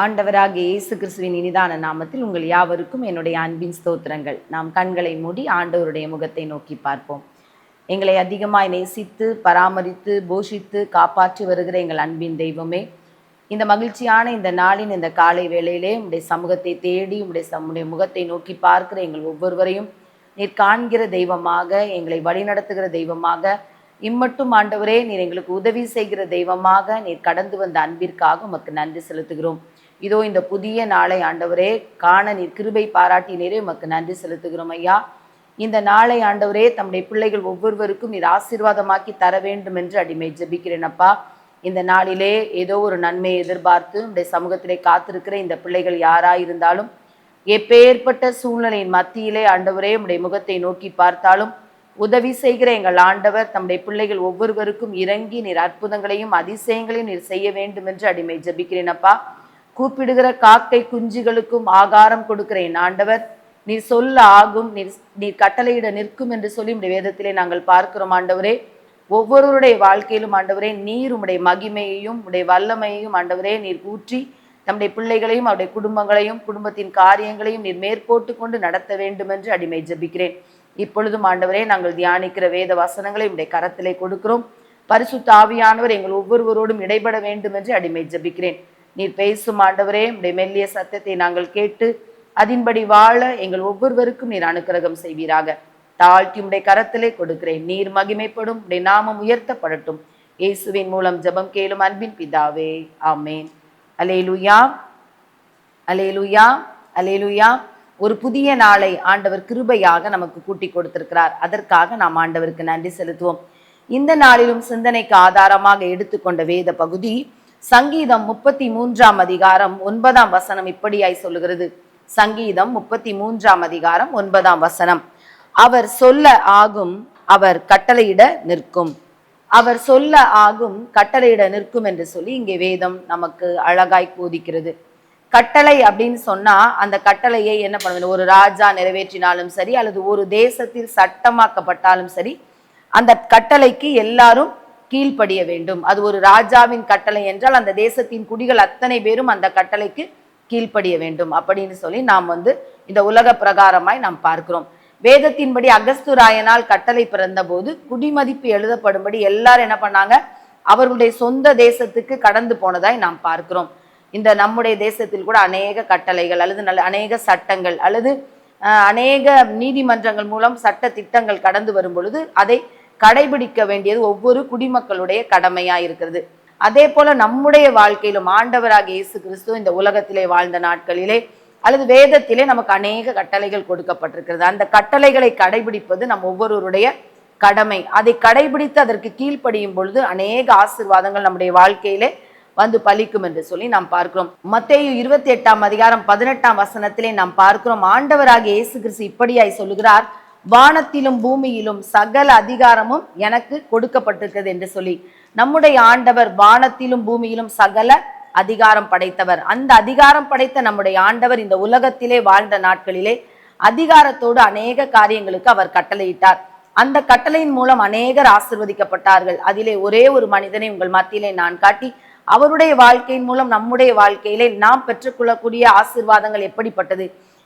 ஆண்டவராகிய இயேசு கிறிஸ்துவின் இனிதான நாமத்தில் உங்கள் யாவருக்கும் என்னுடைய அன்பின் ஸ்தோத்திரங்கள். நாம் கண்களை மூடி ஆண்டவருடைய முகத்தை நோக்கி பார்ப்போம். எங்களை அதிகமாய் நேசித்து பராமரித்து போஷித்து காப்பாற்றி வருகிற எங்கள் அன்பின் தெய்வமே, இந்த மகிழ்ச்சியான இந்த நாளின் இந்த காலை வேளையிலே உடைய சமூகத்தை தேடி உடைய முகத்தை நோக்கி பார்க்கிற எங்கள் ஒவ்வொருவரையும் நீர் காண்கிற தெய்வமாக, எங்களை வழிநடத்துகிற தெய்வமாக, இம்மட்டும் ஆண்டவரே நீர் எங்களுக்கு உதவி செய்கிற தெய்வமாக நீர் கடந்து வந்த அன்பிற்காக உமக்கு நன்றி செலுத்துகிறோம். இதோ இந்த புதிய நாளை ஆண்டவரே காண நீர் கிருபை பாராட்டினீரே, உமக்கு நன்றி செலுத்துகிறோம் ஐயா. இந்த நாளை ஆண்டவரே தம்முடைய பிள்ளைகள் ஒவ்வொருவருக்கும் நீர் ஆசீர்வாதமாக்கி தர வேண்டும் என்று அடிமை ஜெபிக்கிறேன் அப்பா. இந்த நாளிலே ஏதோ ஒரு நன்மையை எதிர்பார்த்து உடைய சமூகத்திலே காத்திருக்கிற இந்த பிள்ளைகள் யாராயிருந்தாலும், எப்பேற்பட்ட சூழ்நிலையின் மத்தியிலே ஆண்டவரே உடைய முகத்தை நோக்கி பார்த்தாலும் உதவி செய்கிற எங்கள் ஆண்டவர் தம்முடைய பிள்ளைகள் ஒவ்வொருவருக்கும் இறங்கி நீர் அற்புதங்களையும் அதிசயங்களையும் நீர் செய்ய வேண்டும் என்று அடிமை ஜெபிக்கிறேன் அப்பா. கூப்பிடுகிற காக்கை குஞ்சுகளுக்கும் ஆகாரம் கொடுக்கிற என் ஆண்டவர் நீர் சொல்ல ஆகும், நீர் கட்டளையிட நிற்கும் என்று சொல்லி உடைய வேதத்திலே நாங்கள் பார்க்கிறோம் ஆண்டவரே. ஒவ்வொருவருடைய வாழ்க்கையிலும் ஆண்டவரே நீர் உடைய மகிமையையும் உடைய வல்லமையையும் ஆண்டவரே நீர் ஊற்றி தம்முடைய பிள்ளைகளையும் அவருடைய குடும்பங்களையும் குடும்பத்தின் காரியங்களையும் நீர் மேற்கோட்டு கொண்டு நடத்த வேண்டும் என்று அடிமை ஜெபிக்கிறேன். இப்பொழுதும் ஆண்டவரே நாங்கள் தியானிக்கிற வேத வசனங்களை உடைய கரத்திலே கொடுக்கிறோம். பரிசுத்த ஆவியானவர் எங்கள் ஒவ்வொருவரோடும் இடைபட வேண்டும் என்று அடிமை ஜெபிக்கிறேன். நீர் பேசும் ஆண்டவரே உடைய மெல்லிய சத்தத்தை நாங்கள் கேட்டு அதன்படி வாழ எங்கள் ஒவ்வொருவருக்கும் நீர் அனுக்கிரகம் செய்வீராக. தாழ்த்தி உடைய கரத்திலே கொடுக்கிறேன். நீர் மகிமைப்படும், உடைய நாமம் உயர்த்தப்படட்டும். இயேசுவின் மூலம் ஜெபம் கேளும் அன்பின் பிதாவே, ஆமேன். அல்லேலூயா, அல்லேலூயா, அல்லேலூயா. ஒரு புதிய நாளை ஆண்டவர் கிருபையாக நமக்கு கூட்டி கொடுத்திருக்கிறார். அதற்காக நாம் ஆண்டவருக்கு நன்றி செலுத்துவோம். இந்த நாளிலும் சிந்தனைக்கு ஆதாரமாக எடுத்துக்கொண்ட வேத பகுதி சங்கீதம் 33 அதிகாரம் 9 வசனம் இப்படியாய் சொல்லுகிறது. சங்கீதம் 33 அதிகாரம் 9 வசனம். அவர் சொல்ல ஆகும், அவர் கட்டளையிட நிற்கும். அவர் சொல்ல ஆகும், கட்டளையிட நிற்கும் என்று சொல்லி இங்கே வேதம் நமக்கு அழகாய் போதிக்கிறது. கட்டளை அப்படின்னு சொன்னா அந்த கட்டளையை என்ன பண்ணுவது, ஒரு ராஜா நிறைவேற்றினாலும் சரி அல்லது ஒரு தேசத்தில் சட்டமாக்கப்பட்டாலும் சரி, அந்த கட்டளைக்கு எல்லாரும் கீழ்ப்படிய வேண்டும். அது ஒரு ராஜாவின் கட்டளை என்றால் அந்த தேசத்தின் குடிகள் அத்தனை பேரும் அந்த கட்டளைக்கு கீழ்ப்படிய வேண்டும் அப்படின்னு சொல்லி நாம் இந்த உலக பிரகாரமாய் நாம் பார்க்கிறோம். வேதத்தின்படி அகஸ்துராயனால் கட்டளை பிறந்த போது குடிமதிப்பு எழுதப்படும்படி எல்லாரும் என்ன பண்ணாங்க, அவர்களுடைய சொந்த தேசத்துக்கு கடந்து போனதாய் நாம் பார்க்கிறோம். இந்த நம்முடைய தேசத்தில் கூட அநேக கட்டளைகள் அல்லது அநேக சட்டங்கள் அல்லது அநேக நீதிமன்றங்கள் மூலம் சட்ட திட்டங்கள் கடந்து வரும் பொழுது அதை கடைபிடிக்க வேண்டியது ஒவ்வொரு குடிமக்களுடைய கடமையா இருக்கிறது. அதே போல நம்முடைய வாழ்க்கையிலும் ஆண்டவராகிய இயேசு கிறிஸ்து இந்த உலகத்திலே வாழ்ந்த நாட்களிலே அல்லது வேதத்திலே நமக்கு அநேக கட்டளைகள் கொடுக்கப்பட்டிருக்கிறது. அந்த கட்டளைகளை கடைபிடிப்பது நம் ஒவ்வொருவருடைய கடமை. அதை கடைபிடித்து அதற்கு கீழ்ப்படியும் பொழுது அநேக ஆசீர்வாதங்கள் நம்முடைய வாழ்க்கையிலே பலிக்கும் என்று சொல்லி நாம் பார்க்கிறோம். மத்தேயு 28 அதிகாரம் 18 வசனத்திலே நாம் பார்க்கிறோம். ஆண்டவராகிய இயேசு கிறிஸ்து இப்படியாய் சொல்லுகிறார், வானத்திலும் பூமியிலும் சகல அதிகாரமும் எனக்கு கொடுக்கப்பட்டிருக்கிறது என்று சொல்லி. நம்முடைய ஆண்டவர் வானத்திலும் பூமியிலும் சகல அதிகாரம் படைத்தவர். அந்த அதிகாரம் படைத்த நம்முடைய ஆண்டவர் இந்த உலகத்திலே வாழ்ந்த நாட்களிலே அதிகாரத்தோடு அநேக காரியங்களுக்கு அவர் கட்டளையிட்டார். அந்த கட்டளையின் மூலம் அநேகர் ஆசீர்வதிக்கப்பட்டார்கள். அதிலே ஒரே ஒரு மனிதனை உங்கள் மத்தியிலே நான் காட்டி அவருடைய வாழ்க்கையின் மூலம் நம்முடைய வாழ்க்கையிலே நாம் பெற்றுக்கொள்ளக்கூடிய ஆசீர்வாதங்கள் எப்படிப்பட்டது,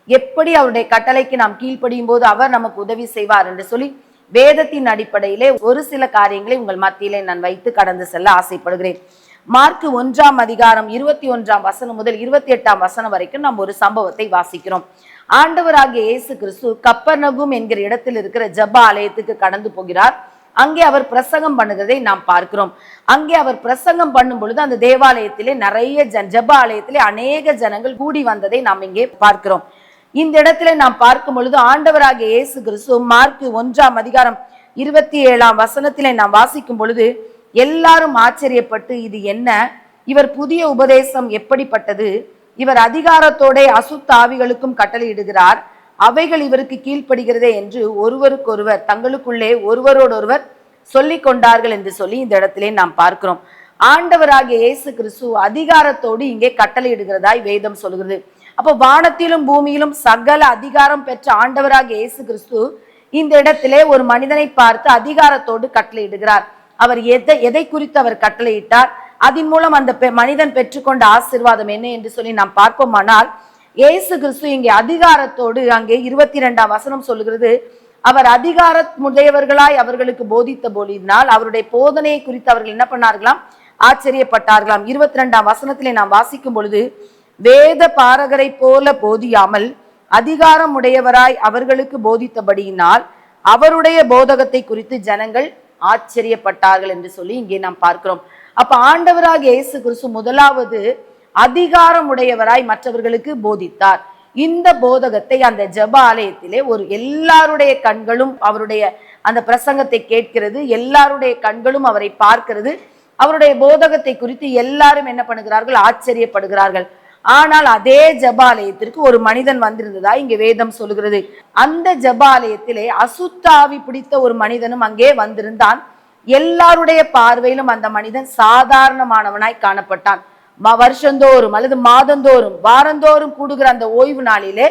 எப்படி அவருடைய கட்டளைக்கு நாம் கீழ்ப்படியும் போது அவர் நமக்கு உதவி செய்வார் என்று சொல்லி வேதத்தின் அடிப்படையிலே ஒரு சில காரியங்களை உங்கள் மத்தியிலே நான் வைத்து கடந்து செல்ல ஆசைப்படுகிறேன். மார்க் 1 அதிகாரம் 21 வசனம் முதல் 28 வசனம் வரைக்கும் நாம் ஒரு சம்பவத்தை வாசிக்கிறோம். ஆண்டவராகிய இயேசு கிறிஸ்து கப்பர்நகும் என்கிற இடத்தில் இருக்கிற ஜெப ஆலயத்துக்கு கடந்து போகிறார். அங்கே அவர் பிரசங்கம் பண்ணுகிறதை நாம் பார்க்கிறோம். அங்கே அவர் பிரசங்கம் பண்ணும் பொழுது அந்த தேவாலயத்திலே நிறைய ஜெப ஆலயத்திலே அநேக ஜனங்கள் கூடி வந்ததை நாம் இங்கே பார்க்கிறோம். இந்த இடத்துல நாம் பார்க்கும் பொழுது ஆண்டவராகிய இயேசு கிறிஸ்து மார்க் 1 அதிகாரம் 27 வசனத்திலே நாம் வாசிக்கும் பொழுது எல்லாரும் ஆச்சரியப்பட்டு, இது என்ன, இவர் புதிய உபதேசம் எப்படிப்பட்டது, இவர் அதிகாரத்தோட அசுத்த ஆவிகளுக்கும் கட்டளையிடுகிறார், அவைகள் இவருக்கு கீழ்ப்படுகிறதே என்று ஒருவருக்கொருவர் தங்களுக்குள்ளே ஒருவரோடொருவர் சொல்லிக் கொண்டார்கள் என்று சொல்லி இந்த இடத்திலே நாம் பார்க்கிறோம். ஆண்டவராகிய இயேசு கிறிஸ்து அதிகாரத்தோடு இங்கே கட்டளையிடுகிறதாய் வேதம் சொல்கிறது. அப்போ வானத்திலும் பூமியிலும் சகல அதிகாரம் பெற்ற ஆண்டவராகிய இயேசு கிறிஸ்து இந்த இடத்திலே ஒரு மனிதனை பார்த்து அதிகாரத்தோடு கட்டளையிடுகிறார். அவர் எதை குறித்து அவர் கட்டளையிட்டார், அதன் மூலம் அந்த மனிதன் பெற்றுக்கொண்ட ஆசீர்வாதம் என்ன என்று சொல்லி நாம் பார்ப்போமானால், இயேசு கிறிஸ்து இங்கே அதிகாரத்தோடு அங்கே 22ஆம் வசனம் சொல்லுகிறது, அவர் அதிகாரமுடையவர்களாய் அவர்களுக்கு போதித்த போலினால் அவருடைய போதனையை குறித்து அவர்கள் என்ன பண்ணார்களாம்? ஆச்சரியப்பட்டார்களாம். 22ஆம் வசனத்திலே நாம் வாசிக்கும் பொழுது, வேத பாரகரை போல போதியாமல் அதிகாரம் உடையவராய் அவர்களுக்கு போதித்தபடியினால் அவருடைய போதகத்தை குறித்து ஜனங்கள் ஆச்சரியப்பட்டார்கள் என்று சொல்லி இங்கே நாம் பார்க்கிறோம். அப்ப ஆண்டவராக இயேசு கிறிஸ்து முதலாவது அதிகாரம் உடையவராய் மற்றவர்களுக்கு போதித்தார். இந்த போதகத்தை அந்த ஜெப ஆலயத்திலே எல்லாருடைய கண்களும் அவருடைய அந்த பிரசங்கத்தை கேட்கிறது, எல்லாருடைய கண்களும் அவரை பார்க்கிறது. அவருடைய போதகத்தை குறித்து எல்லாரும் என்ன பண்ணுகிறார்கள்? ஆச்சரியப்படுகிறார்கள். ஆனால் அதே ஜெபாலயத்திற்கு ஒரு மனிதன் வந்திருந்ததா இங்கே வேதம் சொல்லுகிறது. அந்த ஜெபாலயத்திலே அசுத்தாவி பிடித்த ஒரு மனிதனும் அங்கே வந்திருந்தான். எல்லாருடைய பார்வையிலும் அந்த மனிதன் சாதாரணமானவனாய் காணப்பட்டான். வருஷந்தோறும் அல்லது மாதந்தோறும் வாரந்தோறும் கூடுகிற அந்த ஓய்வு நாளிலே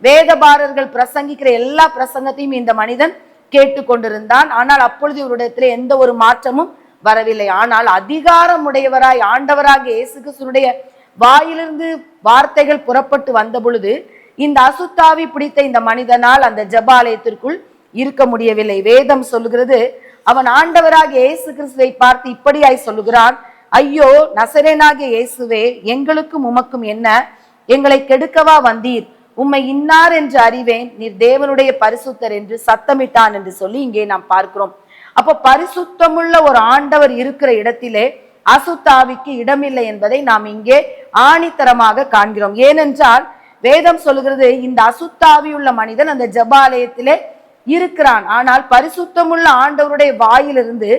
வேதபாரர்கள் பிரசங்கிக்கிற எல்லா பிரசங்கத்தையும் இந்த மனிதன் கேட்டு கொண்டிருந்தான். ஆனால் அப்பொழுது இவருடைய எந்த ஒரு மாற்றமும் வரவில்லை. ஆனால் அதிகாரம் உடையவராய் ஆண்டவராக இயேசு கிறிஸ்துவினுடைய வாயிலிருந்து வார்த்தைகள் புறப்பட்டு வந்த பொழுது இந்த அசுத்தாவி பிடித்த இந்த மனிதனால் அந்த ஜெபாலயத்திற்குள் இருக்க முடியவில்லை. வேதம் சொல்லுகிறது, அவன் ஆண்டவராக இயேசு கிறிஸ்துவை பார்த்து இப்படியாய் சொல்லுகிறான், ஐயோ நசரேனாகிய இயேசுவே, எங்களுக்கும் உமக்கும் என்ன? எங்களை கெடுக்கவா வந்தீர்? உம்மை இன்னார் என்று அறிவேன், நீர் தேவனுடைய பரிசுத்தர் என்று சத்தமிட்டான் என்று சொல்லி இங்கே நாம் பார்க்கிறோம். அப்ப பரிசுத்தமுள்ள ஒரு ஆண்டவர் இருக்கிற இடத்திலே அசுத்தாவிக்கு இடமில்லை என்பதை நாம் இங்கே ஆணித்தரமாக காண்கிறோம். ஏனென்றால் வேதம் சொல்லுகிறது, இந்த அசுத்தாவியுள்ள மனிதன் அந்த ஜெபாலயத்திலே இருக்கிறான். ஆனால் பரிசுத்தமுள்ள ஆண்டவருடைய வாயிலிருந்து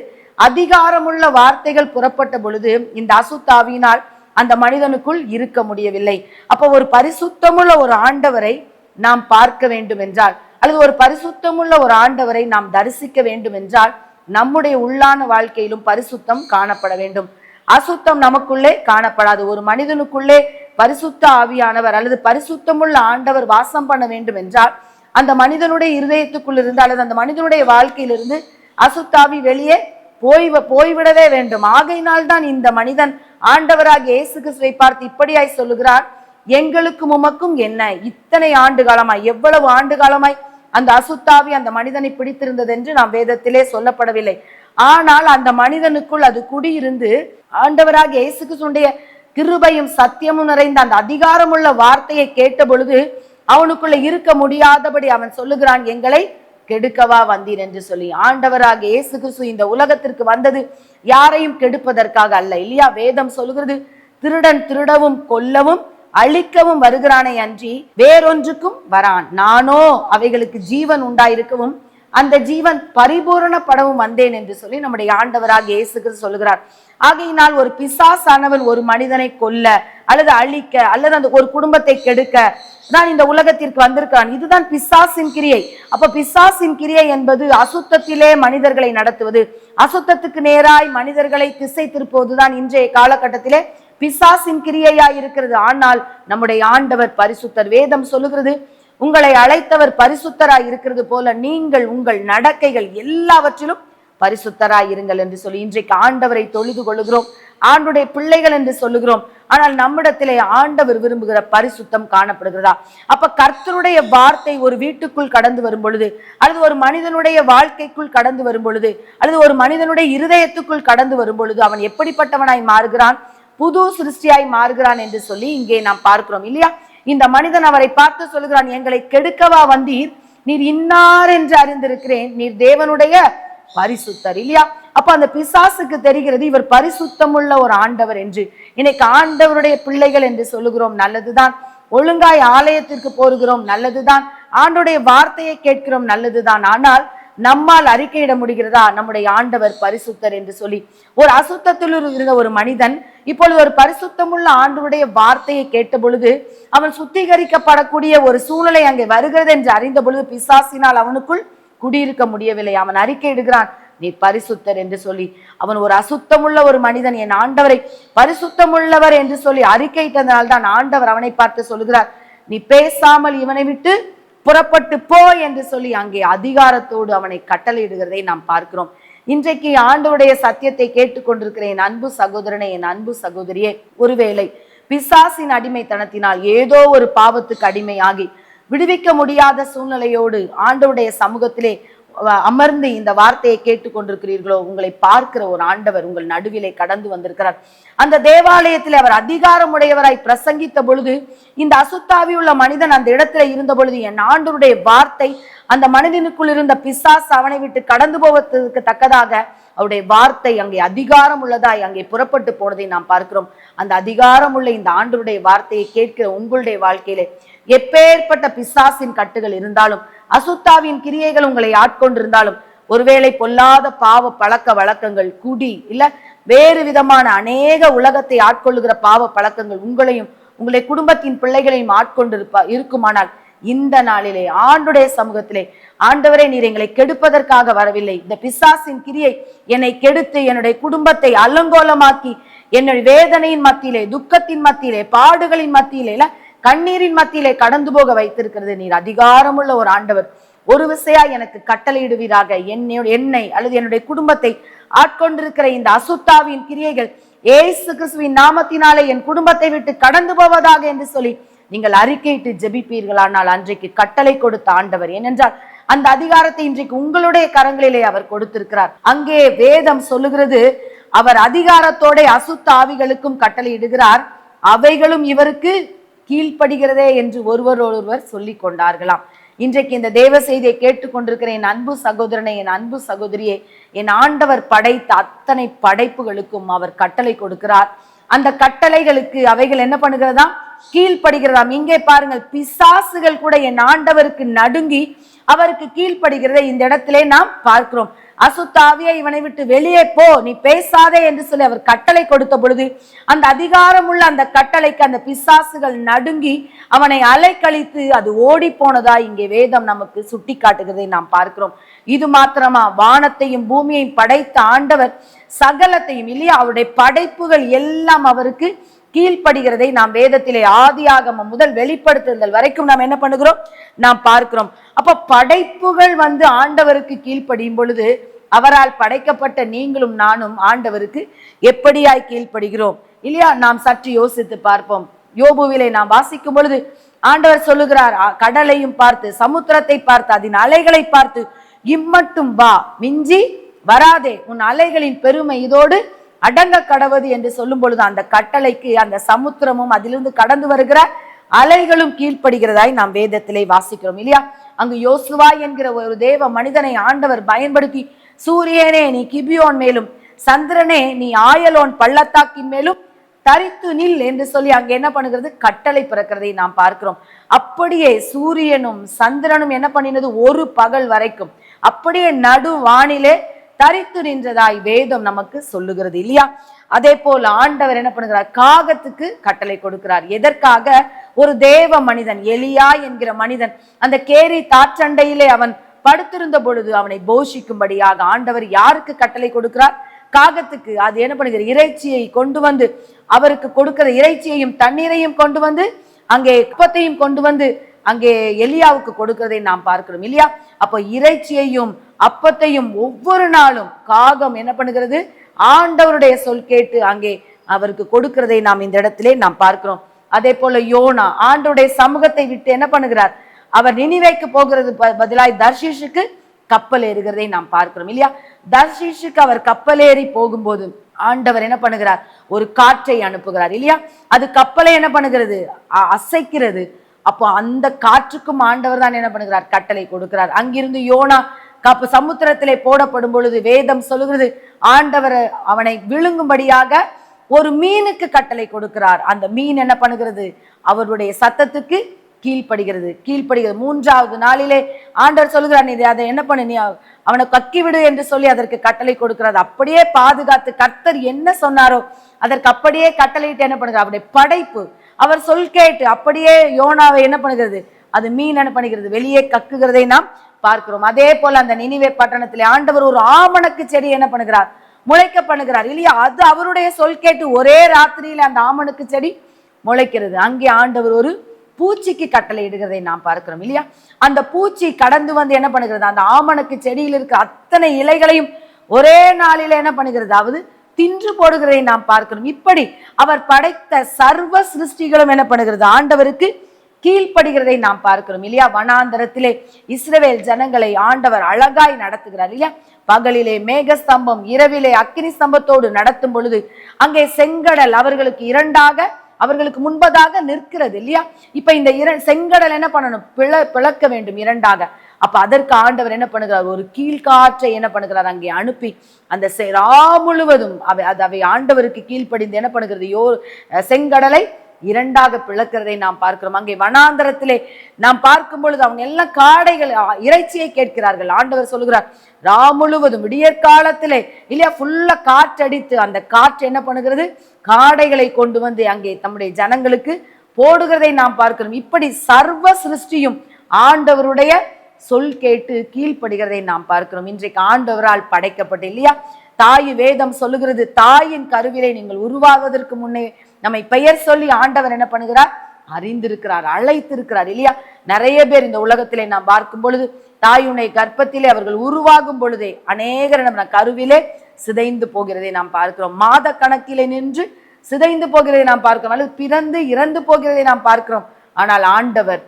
அதிகாரமுள்ள வார்த்தைகள் புறப்பட்ட பொழுது இந்த அசுத்தாவியினால் அந்த மனிதனுக்குள் இருக்க முடியவில்லை. அப்போ ஒரு பரிசுத்தமுள்ள ஒரு ஆண்டவரை நாம் பார்க்க வேண்டும் என்றால், அல்லது ஒரு பரிசுத்தமுள்ள ஒரு ஆண்டவரை நாம் தரிசிக்க வேண்டும் என்றால், நம்முடைய உள்ளான வாழ்க்கையிலும் பரிசுத்தம் காணப்பட வேண்டும். அசுத்தம் நமக்குள்ளே காணப்படாது. ஒரு மனிதனுக்குள்ளே பரிசுத்த ஆவியானவர் அல்லது பரிசுத்தமுள்ள ஆண்டவர் வாசம் பண்ண வேண்டும் என்றால், அந்த மனிதனுடைய இருதயத்துக்குள் இருந்து அல்லது அந்த மனிதனுடைய வாழ்க்கையிலிருந்து அசுத்தாவி வெளியே போய்விடவே வேண்டும். ஆகையினால் தான் இந்த மனிதன் ஆண்டவராக இயேசு கிறிஸ்துவை பார்த்து இப்படியாய் சொல்லுகிறார், எங்களுக்கும் உமக்கும் என்ன? இத்தனை ஆண்டு காலமாய், எவ்வளவு ஆண்டு காலமாய் அந்த அசுத்தாவி அந்த மனிதனை பிடித்திருந்தது என்று நாம் வேதத்திலே சொல்லப்படவில்லை. ஆனால் அந்த மனிதனுக்குள் அது குடியிருந்து ஆண்டவராக இயேசு கிறிஸ்துவுடைய கிருபையும் சத்தியமும் நிறைந்த அந்த அதிகாரமுள்ள வார்த்தையை கேட்ட பொழுது அவனுக்குள்ள இருக்க முடியாதபடி அவன் சொல்லுகிறான், எங்களை கெடுக்கவா வந்தீர் என்று சொல்லி. ஆண்டவராக இயேசு கிறிஸ்து இந்த உலகத்திற்கு வந்தது யாரையும் கெடுப்பதற்காக அல்ல, இல்லையா? வேதம் சொல்லுகிறது, திருடன் திருடவும் கொல்லவும் அழிக்கவும் வருகிறானே அன்றி வேறொன்றுக்கும் வரான். நானோ அவைகளுக்கு ஜீவன் உண்டாயிருக்கவும் அந்த ஜீவன் பரிபூரணப்படவும் வந்தேன் என்று சொல்லி நம்முடைய ஆண்டவராக இயேசு கிறிஸ்து சொல்லுகிறார். ஆகையினால் ஒரு பிசாசானவன் ஒரு மனிதனை கொல்ல அல்லது அழிக்க அல்லது அந்த ஒரு குடும்பத்தை கெடுக்க தான் இந்த உலகத்திற்கு வந்திருக்கிறான். இதுதான் பிசாசின் கிரியை. அப்ப பிசாசின் கிரியை என்பது அசுத்தத்திலே மனிதர்களை நடத்துவது, அசுத்தத்துக்கு நேராய் மனிதர்களை திசை திருப்புவதுதான் இன்றைய காலகட்டத்திலே பிசாசின் கிரியையாய் இருக்கிறது. ஆனால் நம்முடைய ஆண்டவர் பரிசுத்தர். வேதம் சொல்லுகிறது, உங்களை அழைத்தவர் பரிசுத்தராய் இருக்கிறது போல நீங்கள் உங்கள் நடக்கைகள் எல்லாவற்றிலும் பரிசுத்தராய் இருங்கள் என்று சொல்லி இன்றைக்கு ஆண்டவரை தொழுது கொள்ளுகிறோம், ஆண்டுடைய பிள்ளைகள் என்று சொல்லுகிறோம். ஆனால் நம்மிடத்திலே ஆண்டவர் விரும்புகிற பரிசுத்தம் காணப்படுகிறதா? அப்ப கர்த்தருடைய வார்த்தை ஒரு வீட்டுக்குள் கடந்து வரும் பொழுது அல்லது ஒரு மனிதனுடைய வாழ்க்கைக்குள் கடந்து வரும் பொழுது அல்லது ஒரு மனிதனுடைய இருதயத்துக்குள் கடந்து வரும் பொழுது அவன் எப்படிப்பட்டவனாய் மாறுகிறான்? புது சிருஷ்டியாய் மாறுகிறான் என்று சொல்லி இங்கே நாம் பார்க்கிறோம், இல்லையா? இந்த மனிதன் அவரை பார்த்து சொல்லுகிறான், எங்களை கெடுக்கவா வந்தீர்? நீர் இன்னார் என்று அறிந்திருக்கிறேன், நீர் தேவனுடைய பரிசுத்தர், இல்லையா? அப்ப அந்த பிசாசுக்கு தெரிகிறது இவர் பரிசுத்தமுள்ள ஒரு ஆண்டவர் என்று. இன்னைக்கு ஆண்டவருடைய பிள்ளைகள் என்று சொல்லுகிறோம், நல்லதுதான். ஒழுங்காய் ஆலயத்திற்கு போகிறோம், நல்லதுதான். ஆண்டோடைய வார்த்தையை கேட்கிறோம், நல்லதுதான். ஆனால் நம்மால் அறிக்கையிட முடிகிறதா நம்முடைய ஆண்டவர் பரிசுத்தர் என்று சொல்லி? ஒரு அசுத்தத்தில் இருந்த ஒரு மனிதன் இப்பொழுது ஒரு பரிசுத்தமுள்ள ஆண்டவருடைய வார்த்தையை கேட்ட பொழுது அவன் சுத்திகரிக்கப்படக்கூடிய ஒரு சூழ்நிலை அங்கே வருகிறது என்று அறிந்த பொழுது பிசாசினால் அவனுக்குள் குடியிருக்க முடியவில்லை. அவன் அறிக்கையிடுகிறான், நீ பரிசுத்தர் என்று சொல்லி. அவன் ஒரு அசுத்தமுள்ள ஒரு மனிதன், என் ஆண்டவரை பரிசுத்தமுள்ளவர் என்று சொல்லி அறிக்கையிட்டதனால் தான் ஆண்டவர் அவனை பார்த்து சொல்லுகிறார், நீ பேசாமல் இவனை விட்டு புறப்பட்டு போ என்று சொல்லி அங்கே அதிகாரத்தோடு அவனை கட்டளையிடுகிறதை நாம் பார்க்கிறோம். இன்றைக்கு ஆண்டவருடைய சத்தியத்தை கேட்டுக்கொண்டிருக்கிற என் அன்பு சகோதரனே, என் அன்பு சகோதரியே, ஒருவேளை பிசாசின் அடிமைத்தனத்தினால் ஏதோ ஒரு பாவத்துக்கு அடிமையாகி விடுவிக்க முடியாத சூழ்நிலையோடு ஆண்டவருடைய சமூகத்திலே அமர்ந்து இந்த வார்த்தையை கேட்டுக்கொண்டிருக்கிறீர்களோ, உங்களை பார்க்கிற ஒரு ஆண்டவர் உங்கள் நடுவிலே கடந்து வந்திருக்கிறார். அந்த தேவாலயத்தில் அவர் அதிகாரமுடையவராய் பிரசங்கித்த பொழுது, இந்த அசுத்தாவி உள்ள மனிதன் அந்த இடத்துல இருந்த பொழுது, என் ஆண்டவருடைய வார்த்தை அந்த மனிதனுக்குள் இருந்த பிசாசு அவனை விட்டு கடந்து போவதற்கு தக்கதாக அவருடைய வார்த்தை அங்கே அதிகாரம் உள்ளதாய் அங்கே புறப்பட்டு போனதை நாம் பார்க்கிறோம். அந்த அதிகாரம் உள்ள இந்த ஆண்டவருடைய வார்த்தையை கேட்கிற உங்களுடைய வாழ்க்கையிலே எப்பேற்பட்ட பிசாசின் கட்டுகள் இருந்தாலும், அசுத்தாவின் கிரியைகள் உங்களை ஆட்கொண்டிருந்தாலும், ஒருவேளை பொல்லாத பாவ பழக்க வழக்கங்கள், குடி, இல்ல வேறு விதமான அநேக உலகத்தை ஆட்கொள்ளுகிற பாவ பழக்கங்கள் உங்களையும் உங்களுடைய குடும்பத்தின் பிள்ளைகளையும் இருக்குமானால், இந்த நாளிலே ஆண்டுடைய சமூகத்திலே, ஆண்டவரே நீர் எங்களை கெடுப்பதற்காக வரவில்லை, இந்த பிசாசின் கிரியை என்னை கெடுத்து என்னுடைய குடும்பத்தை அல்லங்கோலமாக்கி என்னுடைய வேதனையின் மத்தியிலே, துக்கத்தின் மத்தியிலே, பாடுகளின் மத்தியிலே, கண்ணீரின் மத்தியிலே கடந்து போக வைத்திருக்கிறது. நீர் அதிகாரமுள்ள ஒரு ஆண்டவர். ஒரு விசையா எனக்கு கட்டளையிடுவீராக. என்னை அல்லது என்னுடைய குடும்பத்தை ஆட்கொண்டிருக்கிற இந்த அசுத்தாவின் கிரியைகள் இயேசு கிறிஸ்துவின் நாமத்தினாலே என் குடும்பத்தை விட்டு கடந்து போவதாக என்று சொல்லி நீங்கள் அறிக்கையிட்டு ஜெபிப்பீர்களானால் அன்றைக்கு கட்டளை கொடுத்த ஆண்டவர். ஏனென்றால் அந்த அதிகாரத்தை இன்றைக்கு உங்களுடைய கரங்களிலே அவர் கொடுத்திருக்கிறார். அங்கே வேதம் சொல்லுகிறது, அவர் அதிகாரத்தோட அசுத்த ஆவிகளுக்கும் கட்டளை இடுகிறார், அவைகளும் இவருக்கு கீழ்ப்படுகிறதே என்று ஒருவர் சொல்லி கொண்டார்களாம். இன்றைக்கு இந்த தேவ செய்தியை கேட்டுக்கொண்டிருக்கிற என் அன்பு சகோதரனை, என் அன்பு சகோதரியே, என் ஆண்டவர் படைத்த அத்தனை படைப்புகளுக்கும் அவர் கட்டளை கொடுக்கிறார். அந்த கட்டளைகளுக்கு அவைகள் என்ன பண்ணுகிறதா? கீழ்ப்படுகிறதாம். இங்கே பாருங்கள், பிசாசுகள் கூட என் ஆண்டவருக்கு நடுங்கி அவருக்கு கீழ்ப்படுகிறதை இந்த இடத்திலே நாம் பார்க்கிறோம். அசுத்தாவியை இவனை விட்டு வெளியே போ, நீ பேசாதே என்று சொல்லி அவர் கட்டளை கொடுத்த பொழுது, அந்த அதிகாரம் உள்ள அந்த கட்டளைக்கு அந்த பிசாசுகள் நடுங்கி அவனை அலைக்கழித்து அது ஓடி போனதா இங்கே வேதம் நமக்கு சுட்டி காட்டுகிறதை நாம் பார்க்கிறோம். இது மாத்திரமா? வானத்தையும் பூமியையும் படைத்த ஆண்டவர் சகலத்தையும், இல்லையா, அவருடைய படைப்புகள் எல்லாம் அவருக்கு கீழ்ப்படுகிறதை நாம் வேதத்திலே ஆதியாகமம் முதல் வெளிப்படுத்துதல் வரைக்கும் நாம் என்ன பண்ணுகிறோம்? நாம் பார்க்கிறோம். அப்ப படைப்புகள் ஆண்டவருக்கு கீழ்ப்படியும் பொழுது, அவரால் படைக்கப்பட்ட நீங்களும் நானும் ஆண்டவருக்கு எப்படியாய் கீழ்ப்படுகிறோம், இல்லையா? நாம் சற்று யோசித்து பார்ப்போம். யோபுவிலே நாம் வாசிக்கும் பொழுது ஆண்டவர் சொல்லுகிறார், கடலையும் பார்த்து, சமுத்திரத்தை பார்த்து, அதன் அலைகளை பார்த்து, இம்மட்டும் வா, மிஞ்சி வராதே, உன் அலைகளின் பெருமை இதோடு அடங்க கடவது என்று சொல்லும் பொழுது, அந்த கட்டளைக்கு அந்த சமுத்திரமும் அதிலிருந்து கடந்து வருகிற அலைகளும் கீழ்ப்படுகிறதாய் நாம் வேதத்திலே வாசிக்கிறோம், இல்லையா? அங்கு யோசுவா என்கிற ஒரு தேவ மனிதனை ஆண்டவர் பயன்படுத்தி, சூரியனே நீ கிபியோன் மேலும், சந்திரனே நீ ஆயலோன் பள்ளத்தாக்கின் மேலும் தரித்து நில் என்று சொல்லி அங்க என்ன பண்ணுகிறது? கட்டளை பிறக்கிறதை நாம் பார்க்கிறோம். அப்படியே சூரியனும் சந்திரனும் என்ன பண்ணினது? ஒரு பகல் வரைக்கும் அப்படியே நடு வானிலே தரித்து நின்றதாய் வேதம் நமக்கு சொல்லுகிறது, இல்லையா? அதே போல் ஆண்டவர் என்ன பண்ணுகிறார்? காகத்துக்கு கட்டளை கொடுக்கிறார். எதற்காக? ஒரு தேவ மனிதன், எலியா என்கிற மனிதன், அந்த கேரி தாற்றண்டையிலே அவன் படுத்திருந்த பொழுது அவனை போஷிக்கும்படியாக ஆண்டவர் யாருக்கு கட்டளை கொடுக்கிறார்? காகத்துக்கு. அது என்ன பண்ணுகிற? இறைச்சியை கொண்டு வந்து அவருக்கு கொடுக்கிற இறைச்சியையும் தண்ணீரையும் கொண்டு வந்து அங்கே குப்பத்தையும் கொண்டு வந்து அங்கே எலியாவுக்கு கொடுக்கிறதை நாம் பார்க்கிறோம், இல்லையா? அப்போ இறைச்சியையும் அப்பத்தையும் ஒவ்வொரு நாளும் காகம் என்ன பண்ணுகிறது? ஆண்டவருடைய சொல் கேட்டு அங்கே அவருக்கு கொடுக்கிறதை நாம் இந்த இடத்திலே நாம் பார்க்கிறோம். அதே போல யோனா ஆண்டவருடைய சமூகத்தை விட்டு என்ன பண்ணுகிறார்? அவர் நினிவேக்கு போகிறது பதிலாய் தர்ஷீஷுக்கு கப்பல் ஏறுகிறதை நாம் பார்க்கிறோம், இல்லையா? தர்ஷீஷுக்கு அவர் கப்பல் ஏறி போகும்போது ஆண்டவர் என்ன பண்ணுகிறார்? ஒரு காற்றை அனுப்புகிறார், இல்லையா? அது கப்பலை என்ன பண்ணுகிறது? அசைக்கிறது. அப்போ அந்த காற்றுக்கும் ஆண்டவர் தான் என்ன பண்ணுகிறார்? கட்டளை கொடுக்கிறார். அங்கிருந்து யோனா சமுத்திரத்திலே போடப்படும் பொழுது வேதம் சொல்லுகிறது, ஆண்டவர் அவனை விழுங்கும்படியாக ஒரு மீனுக்கு கட்டளை கொடுக்கிறார். அந்த மீன் என்ன பண்ணுகிறது? அவருடைய சத்தத்துக்கு கீழ்ப்படுகிறது. மூன்றாவது நாளிலே ஆண்டவர் சொல்லுகிறார், நீ அதை என்ன பண்ணு, நீ அவனை கக்கி விடு என்று சொல்லி அதற்கு கட்டளை கொடுக்கிறார். அப்படியே பாதுகாத்து கர்த்தர் என்ன சொன்னாரோ அதற்கு அப்படியே கட்டளையிட்டு என்ன பண்ணுகிறார்? அவருடைய படைப்பு அவர் சொல் கேட்டு அப்படியே யோனாவை என்ன பண்ணுகிறது? அது மீன் என்ன பண்ணுகிறது? வெளியே கக்குகிறதை நாம் பார்க்கிறோம். அதே போல அந்த நினிவே பட்டணத்திலே ஆண்டவர் ஒரு ஆமணக்கு செடி என்ன பண்ணுகிறார்? முளைக்க பண்ணுகிறார், இல்லையா? அது அவருடைய சொல் கேட்டு ஒரே ராத்திரியில அந்த ஆமணக்கு செடி முளைக்கிறது. அங்கே ஆண்டவர் ஒரு பூச்சிக்கு கட்டளை இடுகிறதை நாம் பார்க்கிறோம், இல்லையா? அந்த பூச்சி கடந்து வந்து என்ன பண்ணுகிறது? அந்த ஆமணக்கு செடியில் இருக்க அத்தனை இலைகளையும் ஒரே நாளில என்ன பண்ணுகிறது, அதாவது தின்று போடுகிறதை நாம் பார்க்கிறோம். இப்படி அவர் படைத்த சர்வ சிருஷ்டிகளும் என்ன பண்ணுகிறது, ஆண்டவருக்கு கீழ்ப்படுகிறதை நாம் பார்க்கிறோம் இல்லையா. வனாந்தரத்திலே இஸ்ரவேல் ஜனங்களை ஆண்டவர் அழகாய் நடத்துகிறார் இல்லையா. பகலிலே மேகஸ்தம்பம், இரவிலே அக்கினி ஸ்தம்பத்தோடு நடத்தும் பொழுது அங்கே செங்கடல் அவர்களுக்கு இரண்டாக, அவர்களுக்கு முன்பதாக நிற்கிறது இல்லையா. இப்ப இந்த செங்கடல் என்ன பண்ணணும், பிளக்க வேண்டும் இரண்டாக. அப்ப அதற்கு ஆண்டவர் என்ன பண்ணுகிறார், ஒரு கீழ்காற்றை என்ன பண்ணுகிறார் அங்கே அனுப்பி அந்த முழுவதும் அவை ஆண்டவருக்கு கீழ்ப்படிந்து என்ன பண்ணுகிறது, செங்கடலை இரண்டாக பிளக்கிறதை நாம் பார்க்கிறோம். அங்கே வனாந்தரத்திலே நாம் பார்க்கும் பொழுது அவங்க எல்லாம் காடைகள் இறைச்சியை கேட்கிறார்கள். ஆண்டவர் சொல்லுகிறார், முழுவதும் விடியற்காலத்திலே இல்லையா ஃபுல்லா காற்றடித்து அந்த காற்று என்ன பண்ணுகிறது, காடைகளை கொண்டு வந்து அங்கே தம்முடைய ஜனங்களுக்கு போடுகிறதை நாம் பார்க்கிறோம். இப்படி சர்வ சிருஷ்டியும் ஆண்டவருடைய சொல் கேட்டு கீழ்ப்படுகிறதை நாம் பார்க்கிறோம். இன்றைக்கு ஆண்டவரால் படைக்கப்பட்ட இல்லையா. தாய் வேதம் சொல்லுகிறது, தாயின் கருவிலை நீங்கள் உருவாவதற்கு முன்னே நம்மை பெயர் சொல்லி ஆண்டவர் என்ன பண்ணுகிறார், அறிந்திருக்கிறார், அழைத்திருக்கிறார் இல்லையா. நிறைய பேர் இந்த உலகத்திலே நாம் பார்க்கும் பொழுது தாயுனை கர்ப்பத்திலே அவர்கள் உருவாகும் பொழுதே அநேகர் நம்ம கருவிலே சிதைந்து போகிறதை நாம் பார்க்கிறோம். மாத கணக்கிலே நின்று சிதைந்து போகிறதை நாம் பார்க்கிறோம், அல்லது பிறந்து இறந்து போகிறதை நாம் பார்க்கிறோம். ஆனால் ஆண்டவர்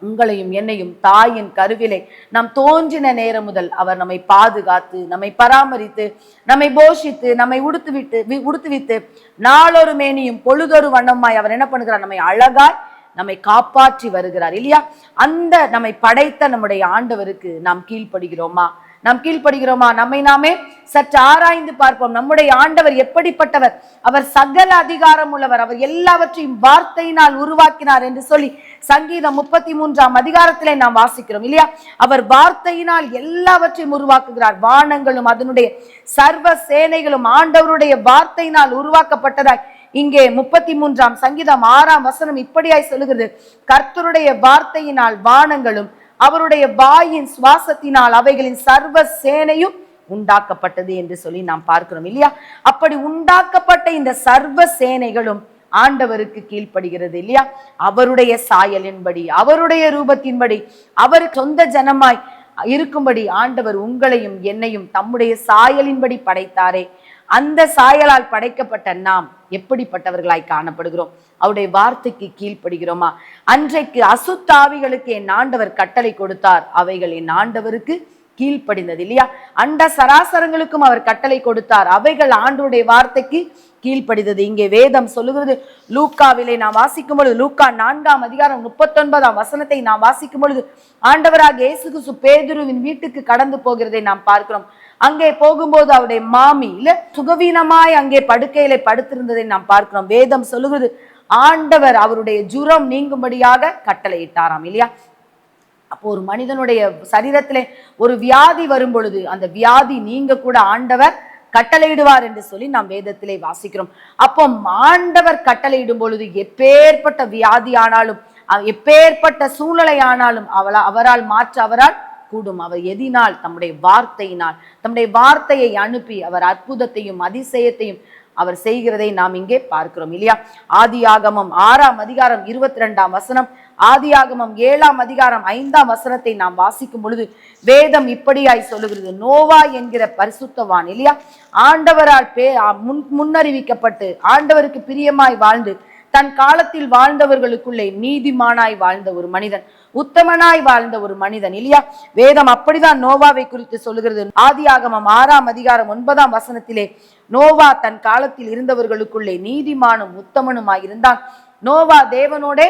உங்களையும் என்னையும் தாயின் கருவிலை நாம் தோன்றின நேரம் முதல் அவர் நம்மை பாதுகாத்து, நம்மை பராமரித்து, நம்மை போஷித்து, நம்மை உடுத்துவித்து நாளொரு மேனியும் பொழுதொரு வண்ணமாய் அவர் என்ன பண்ணுகிறார், நம்மை அழகாய் நம்மை காப்பாற்றி வருகிறார் இல்லையா. அந்த நம்மை படைத்த நம்முடைய ஆண்டவருக்கு நாம் கீழ்ப்படுகிறோமா, நம்மை நாமே சற்று ஆராய்ந்து பார்ப்போம். நம்முடைய ஆண்டவர் எப்படிப்பட்டவர், அவர் சகல அதிகாரம் உள்ளவர், அவர் எல்லாவற்றையும் வார்த்தையினால் உருவாக்கினார் என்று சொல்லி சங்கீதம் 33ஆம் அதிகாரத்திலே நாம் வாசிக்கிறோம் இல்லையா. அவர் வார்த்தையினால் எல்லாவற்றையும் உருவாக்குகிறார். வானங்களும் அதனுடைய சர்வ சேனைகளும் ஆண்டவருடைய வார்த்தையினால் உருவாக்கப்பட்டதாய் இங்கே 33ஆம் சங்கீதம் 6ஆம் வசனம் இப்படியாய் சொல்லுகிறது, கர்த்தருடைய வார்த்தையினால் வானங்களும் அவருடைய வாயின் சுவாசத்தினால் அவைகளின் சர்வ சேனையும் உண்டாக்கப்பட்டது என்று சொல்லி நாம் பார்க்கிறோம் இல்லையா. அப்படி உண்டாக்கப்பட்ட இந்த சர்வ சேனைகளும் ஆண்டவருக்கு கீழ்ப்படுகிறது இல்லையா. அவருடைய சாயலின்படி, அவருடைய ரூபத்தின்படி, அவர் சொந்த ஜனமாய் இருக்கும்படி ஆண்டவர் உங்களையும் என்னையும் தம்முடைய சாயலின்படி படைத்தாரே. அந்த சாயலால் படைக்கப்பட்ட நாம் எப்படிப்பட்டவர்களாய் காணப்படுகிறோம், அவருடைய வார்த்தைக்கு கீழ்ப்படுகிறோமா? அன்றைக்கு அசுத்தாவிகளுக்கு என் ஆண்டவர் கட்டளை கொடுத்தார், அவைகள் என் ஆண்டவருக்கு கீழ்ப்படிந்தது இல்லையா. அண்ட சராசரங்களுக்கும் அவர் கட்டளை கொடுத்தார், அவைகள் ஆண்டவருடைய வார்த்தைக்கு கீழ்ப்படிந்தது. இங்கே வேதம் சொல்லுகிறது, லூக்காவிலே நாம் வாசிக்கும் பொழுது, லூக்கா 4ஆம் அதிகாரம் 39ஆம் வசனத்தை நாம் வாசிக்கும் பொழுது, ஆண்டவராக இயேசு கிறிஸ்து பேதுருவின் வீட்டுக்கு கடந்து போகிறதை நாம் பார்க்கிறோம். அங்கே போகும்போது அவருடைய மாமி இல்ல சுகவீனமாய் அங்கே படுக்கையில படுத்திருந்ததை நாம் பார்க்கிறோம். வேதம் சொல்லுகிறது, ஆண்டவர் அவருடைய ஜுரம் நீங்கும்படியாக கட்டளையிட்டாராம் இல்லையா. அப்போ ஒரு மனிதனுடைய சரீரத்திலே ஒரு வியாதி வரும் பொழுது அந்த வியாதி நீங்க கூட ஆண்டவர் கட்டளையிடுவார் என்று சொல்லி நாம் வேதத்திலே வாசிக்கிறோம். அப்போ ஆண்டவர் கட்டளையிடும் பொழுது எப்பேற்பட்ட வியாதி ஆனாலும், எப்பேற்பட்ட சூழ்நிலை ஆனாலும் அவரால் மாற்ற அவரால் கூடும். அவர் எதினால், தம்முடைய வார்த்தையினால், தம்முடைய வார்த்தையை அனுப்பி அவர் அற்புதத்தையும் அதிசயத்தையும் அவர் செய்கிறதை நாம் இங்கே பார்க்கிறோம் இல்லையா. ஆதியாகமம் 6ஆம் அதிகாரம் 22ஆம் வசனம், ஆதியாகமம் 7ஆம் அதிகாரம் 5ஆம் வசனத்தை நாம் வாசிக்கும் பொழுது வேதம் இப்படியாய் சொல்லுகிறது, நோவா என்கிற பரிசுத்தவான் இல்லையா, ஆண்டவரால் முன்னறிவிக்கப்பட்டு ஆண்டவருக்கு பிரியமாய் வாழ்ந்து தன் காலத்தில் வாழ்ந்தவர்களுக்குள்ளே நீதிமானாய் வாழ்ந்த ஒரு மனிதன், உத்தமனாய் வாழ்ந்த ஒரு மனிதன் இல்லையா. வேதம் அப்படிதான் நோவாவை குறித்து சொல்லுகிறது. ஆதியாகமம் 6ஆம் அதிகாரம் 9ஆம் வசனத்திலே, நோவா தன் காலத்தில் இருந்தவர்களுக்குள்ளே நீதிமானும் உத்தமனுமாய் இருந்தான், நோவா தேவனோட